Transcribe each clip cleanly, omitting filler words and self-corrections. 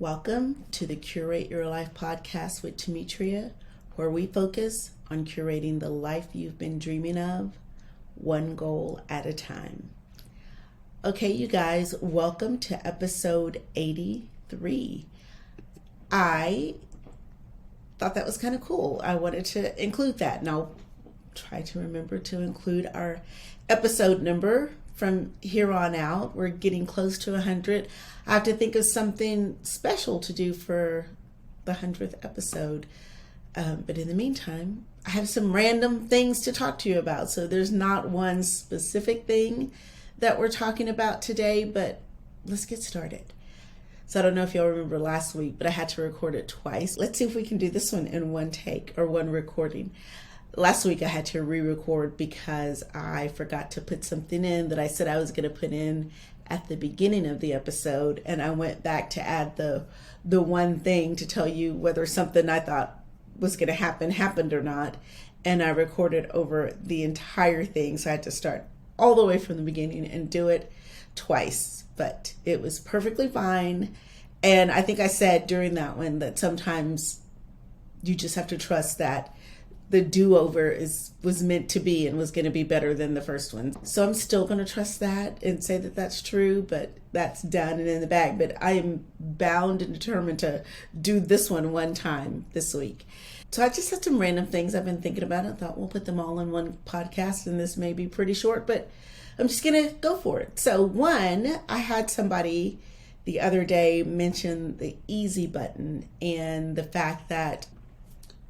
Welcome to the Curate Your Life podcast with Temetria, where we focus on curating the life you've been dreaming of, one goal at a time. Okay, you guys, welcome to episode 83. I thought that was kind of cool. I wanted to include that, and I'll try to remember to include our episode number from here on out. We're getting close to 100. I have to think of something special to do for the 100th episode. But in the meantime, I have some random things to talk to you about. So there's not one specific thing that we're talking about today, but let's get started. So I don't know if y'all remember last week, but I had to record it twice. Let's see if we can do this one in one take or one recording. Last week I had to re-record because I forgot to put something in that I said I was going to put in at the beginning of the episode, and I went back to add the one thing to tell you whether something I thought was going to happen happened or not, and I recorded over the entire thing, so I had to start all the way from the beginning and do it twice, but it was perfectly fine. And I think I said during that one that sometimes you just have to trust that the do-over was meant to be and was going to be better than the first one. So I'm still going to trust that and say that that's true, but that's done and in the bag. But I am bound and determined to do this one time this week. So I just had some random things I've been thinking about. I thought we'll put them all in one podcast, and this may be pretty short, but I'm just going to go for it. So one, I had somebody the other day mention the easy button and the fact that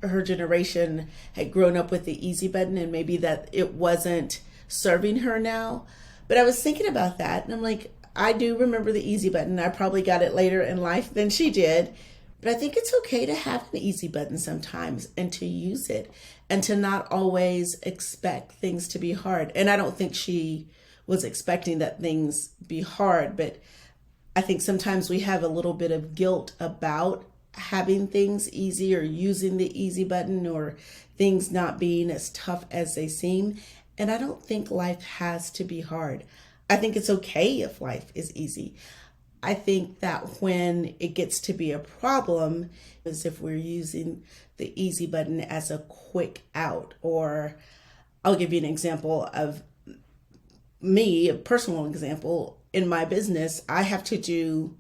her generation had grown up with the easy button and maybe that it wasn't serving her now. But I was thinking about that, and I'm like, I do remember the easy button. I probably got it later in life than she did. But I think it's okay to have an easy button sometimes and to use it and to not always expect things to be hard. And I don't think she was expecting that things be hard, but I think sometimes we have a little bit of guilt about having things easy or using the easy button or things not being as tough as they seem. And I don't think life has to be hard. I think it's okay if life is easy. I think that when it gets to be a problem is if we're using the easy button as a quick out. Or I'll give you an example of me, a personal example. In my business, I have to do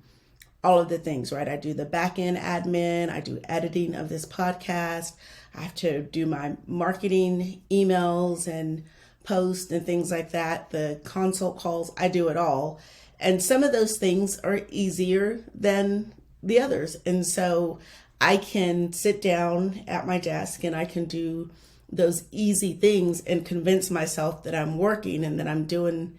all of the things, right? I do the back end admin, I do editing of this podcast, I have to do my marketing emails and posts and things like that, the consult calls, I do it all. And some of those things are easier than the others. And so I can sit down at my desk and I can do those easy things and convince myself that I'm working and that I'm doing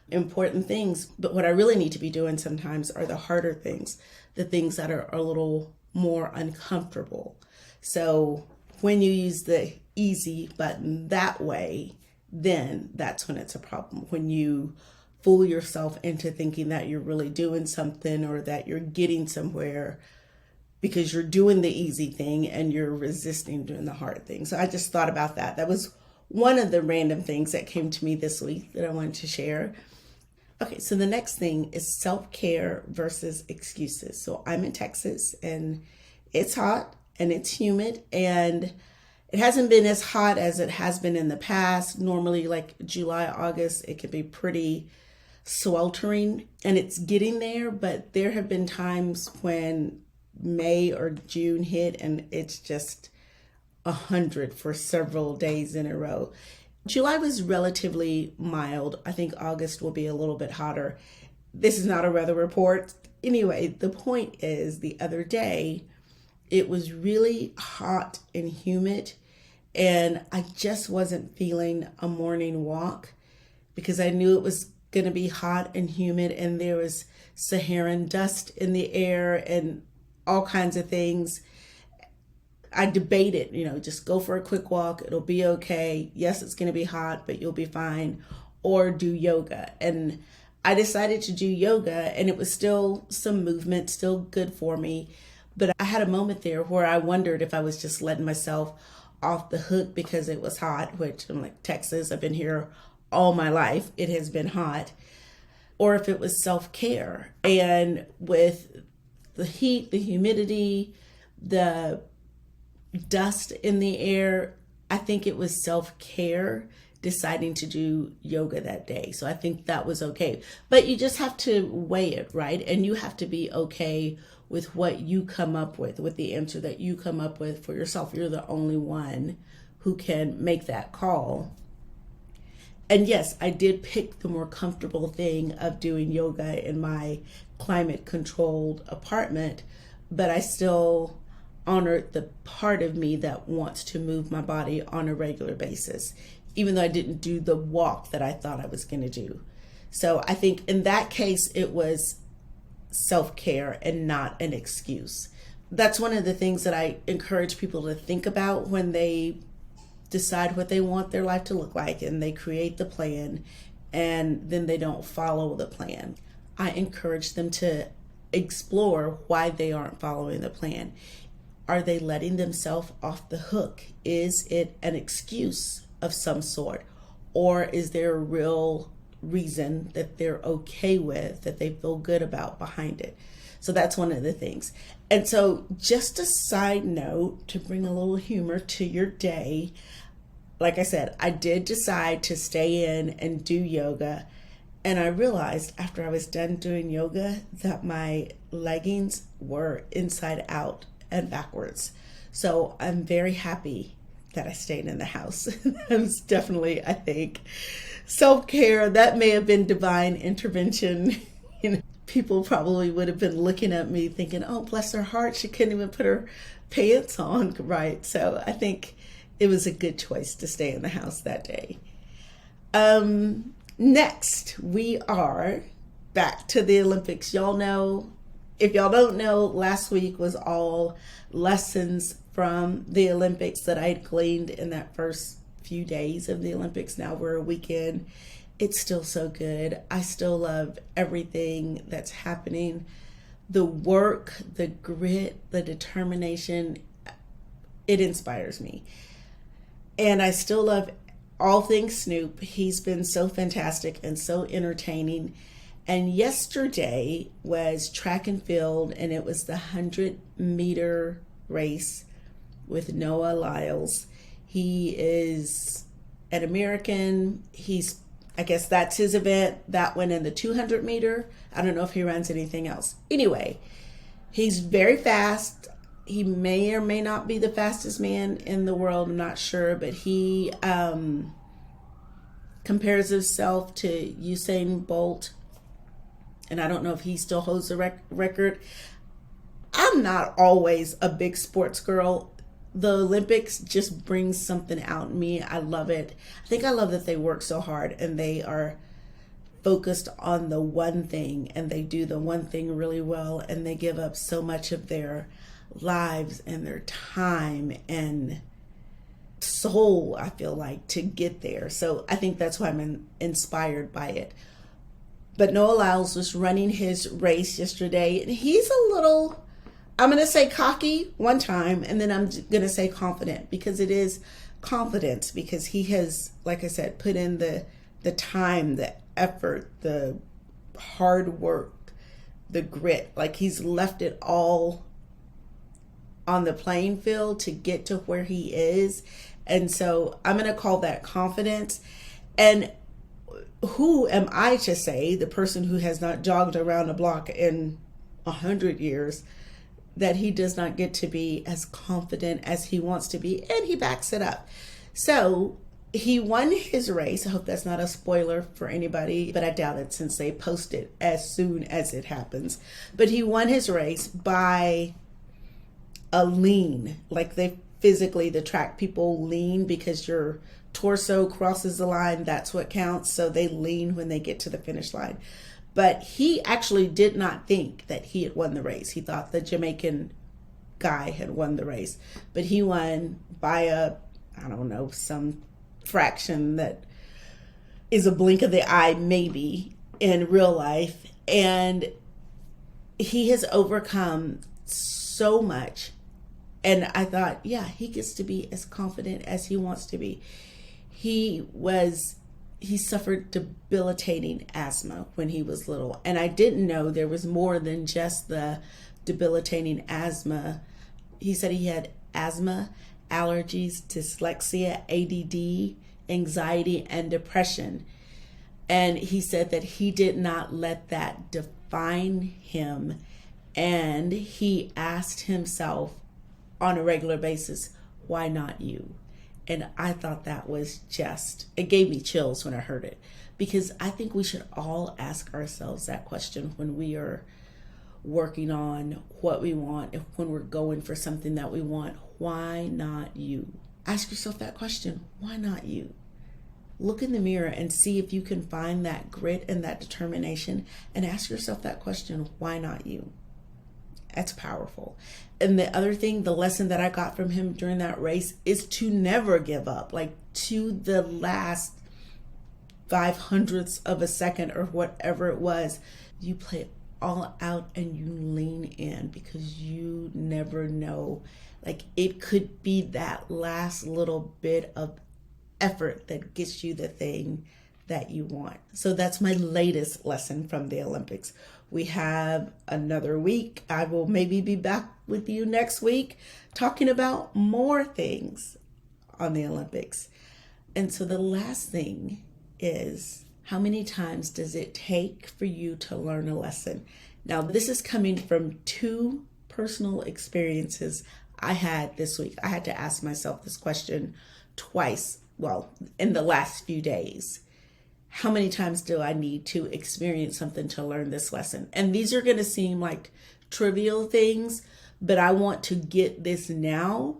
important things. But what I really need to be doing sometimes are the harder things, the things that are a little more uncomfortable. So when you use the easy button that way, then that's when it's a problem. When you fool yourself into thinking that you're really doing something or that you're getting somewhere because you're doing the easy thing and you're resisting doing the hard thing. So I just thought about that. That was one of the random things that came to me this week that I wanted to share. Okay, so the next thing is self-care versus excuses. So I'm in Texas and it's hot and it's humid and it hasn't been as hot as it has been in the past. Normally like July, August, it can be pretty sweltering and it's getting there, but there have been times when May or June hit and it's just 100 for several days in a row. July was relatively mild. I think August will be a little bit hotter. This is not a weather report. Anyway, the point is the other day, it was really hot and humid and I just wasn't feeling a morning walk because I knew it was going to be hot and humid and there was Saharan dust in the air and all kinds of things. I debated, just go for a quick walk. It'll be okay. Yes, it's going to be hot, but you'll be fine. Or do yoga. And I decided to do yoga and it was still some movement, still good for me. But I had a moment there where I wondered if I was just letting myself off the hook because it was hot, which I'm like, Texas, I've been here all my life. It has been hot. Or if it was self-care. And with the heat, the humidity, the dust in the air, I think it was self-care deciding to do yoga that day. So I think that was okay. But you just have to weigh it, right? And you have to be okay with what you come up with the answer that you come up with for yourself. You're the only one who can make that call. And yes, I did pick the more comfortable thing of doing yoga in my climate controlled apartment, but I still honored the part of me that wants to move my body on a regular basis, even though I didn't do the walk that I thought I was going to do. So I think in that case, it was self-care and not an excuse. That's one of the things that I encourage people to think about when they decide what they want their life to look like and they create the plan and then they don't follow the plan. I encourage them to explore why they aren't following the plan. Are they letting themselves off the hook? Is it an excuse of some sort? Or is there a real reason that they're okay with, that they feel good about behind it? So that's one of the things. And so just a side note to bring a little humor to your day, like I said, I did decide to stay in and do yoga. And I realized after I was done doing yoga that my leggings were inside out and backwards. So I'm very happy that I stayed in the house. That was definitely, I think, self-care. That may have been divine intervention. People probably would have been looking at me thinking, oh, bless her heart, she couldn't even put her pants on right. So I think it was a good choice to stay in the house that day. Next, we are back to the Olympics. Y'all know, if y'all don't know, last week was all lessons from the Olympics that I had gleaned in that first few days of the Olympics. Now we're a weekend. It's still so good. I still love everything that's happening. The work, the grit, the determination, it inspires me. And I still love all things Snoop. He's been so fantastic and so entertaining. And yesterday was track and field, and it was the 100-meter race with Noah Lyles. He is an American. I guess that's his event. That one in the 200-meter. I don't know if he runs anything else. Anyway, he's very fast. He may or may not be the fastest man in the world. I'm not sure, but he compares himself to Usain Bolt. And I don't know if he still holds the record. I'm not always a big sports girl. The Olympics just brings something out in me. I love it. I think I love that they work so hard and they are focused on the one thing and they do the one thing really well, and they give up so much of their lives and their time and soul, I feel like, to get there. So I think that's why I'm inspired by it. But Noah Lyles was running his race yesterday, and he's a little, I'm going to say cocky one time, and then I'm going to say confident, because it is confidence, because he has, like I said, put in the time, the effort, the hard work, the grit. Like he's left it all on the playing field to get to where he is. And so I'm going to call that confidence. And who am I to say, the person who has not jogged around a block in 100 years, that he does not get to be as confident as he wants to be, and he backs it up. So he won his race. I hope that's not a spoiler for anybody, but I doubt it since they post it as soon as it happens. But he won his race by a lean. Like the track people lean because your torso crosses the line. That's what counts. So they lean when they get to the finish line. But he actually did not think that he had won the race. He thought the Jamaican guy had won the race. But he won by some fraction that is a blink of the eye maybe in real life. And he has overcome so much. And I thought, yeah, he gets to be as confident as he wants to be. He suffered debilitating asthma when he was little. And I didn't know there was more than just the debilitating asthma. He said he had asthma, allergies, dyslexia, ADD, anxiety, and depression. And he said that he did not let that define him. And he asked himself on a regular basis, why not you? And I thought that was it gave me chills when I heard it, because I think we should all ask ourselves that question when we are working on what we want, and when we're going for something that we want. Why not you? Ask yourself that question. Why not you? Look in the mirror and see if you can find that grit and that determination, and ask yourself that question. Why not you? That's powerful. And the other thing, the lesson that I got from him during that race is to never give up, like to the last 500ths of a second or whatever it was. You play all out and you lean in, because you never know. Like, it could be that last little bit of effort that gets you the thing that you want. So that's my latest lesson from the Olympics. We have another week. I will maybe be back with you next week talking about more things on the Olympics. And so the last thing is, how many times does it take for you to learn a lesson? Now, this is coming from two personal experiences I had this week. I had to ask myself this question twice, in the last few days. How many times do I need to experience something to learn this lesson? And these are going to seem like trivial things, but I want to get this now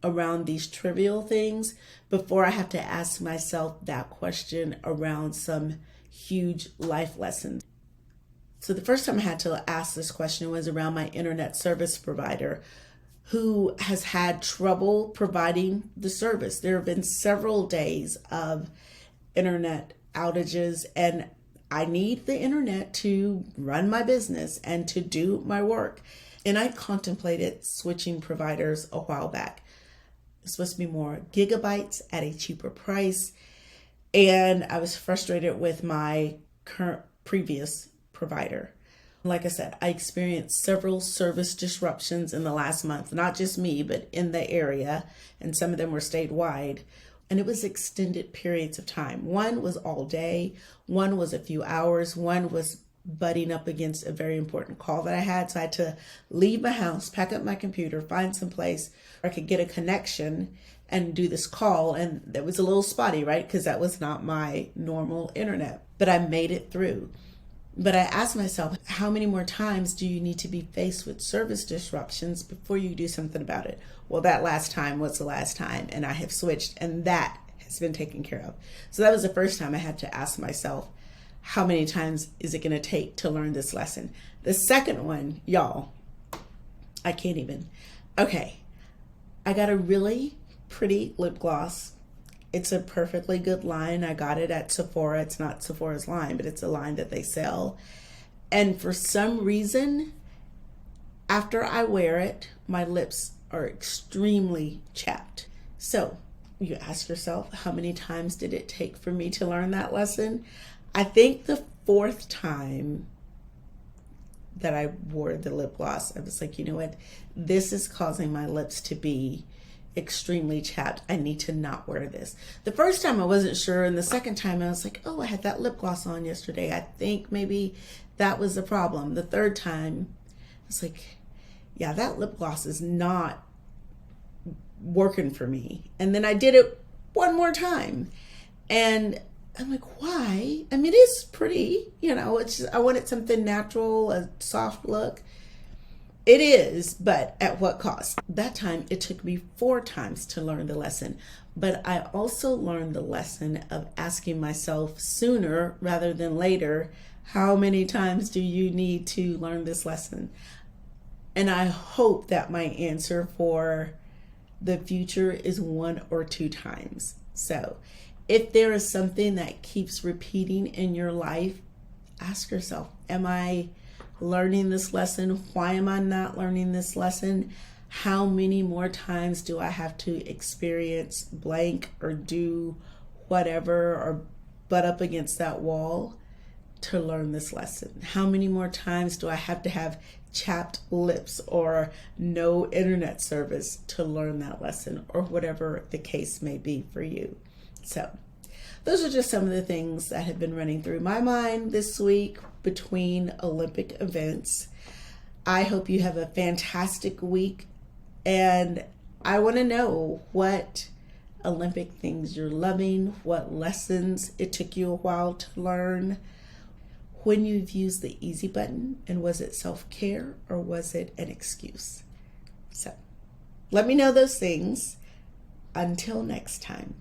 around these trivial things before I have to ask myself that question around some huge life lessons. So the first time I had to ask this question was around my internet service provider, who has had trouble providing the service. There have been several days of internet outages, and I need the internet to run my business and to do my work. And I contemplated switching providers a while back. It's supposed to be more gigabytes at a cheaper price. And I was frustrated with my previous provider. Like I said, I experienced several service disruptions in the last month, not just me, but in the area, and some of them were statewide. And it was extended periods of time. One was all day, one was a few hours, one was butting up against a very important call that I had. So I had to leave my house, pack up my computer, find some place where I could get a connection and do this call. And that was a little spotty, right? Because that was not my normal internet, but I made it through. But I asked myself, how many more times do you need to be faced with service disruptions before you do something about it? Well, that last time was the last time, and I have switched, and that has been taken care of. So that was the first time I had to ask myself, how many times is it going to take to learn this lesson? The second one, y'all, I can't even. Okay, I got a really pretty lip gloss. It's a perfectly good line. I got it at Sephora. It's not Sephora's line, but it's a line that they sell. And for some reason, after I wear it, my lips are extremely chapped. So you ask yourself, how many times did it take for me to learn that lesson? I think the fourth time that I wore the lip gloss, I was like, you know what? This is causing my lips to be extremely chapped. I need to not wear this. The first time I wasn't sure, and the second time I was like, oh, I had that lip gloss on yesterday. I think maybe that was the problem. The third time, I was like, yeah, that lip gloss is not working for me. And then I did it one more time, and I'm like, why? I mean, it's pretty, it's just, I wanted something natural, a soft look. It is, but at what cost? That time, it took me 4 times to learn the lesson. But I also learned the lesson of asking myself sooner rather than later, how many times do you need to learn this lesson? And I hope that my answer for the future is 1 or 2 times. So if there is something that keeps repeating in your life, ask yourself, am I learning this lesson? Why am I not learning this lesson? How many more times do I have to experience blank or do whatever or butt up against that wall to learn this lesson? How many more times do I have to have chapped lips or no internet service to learn that lesson, or whatever the case may be for you? So those are just some of the things that have been running through my mind this week between Olympic events. I hope you have a fantastic week, and I want to know what Olympic things you're loving, what lessons it took you a while to learn, when you've used the easy button, and was it self-care or was it an excuse? So let me know those things. Until next time.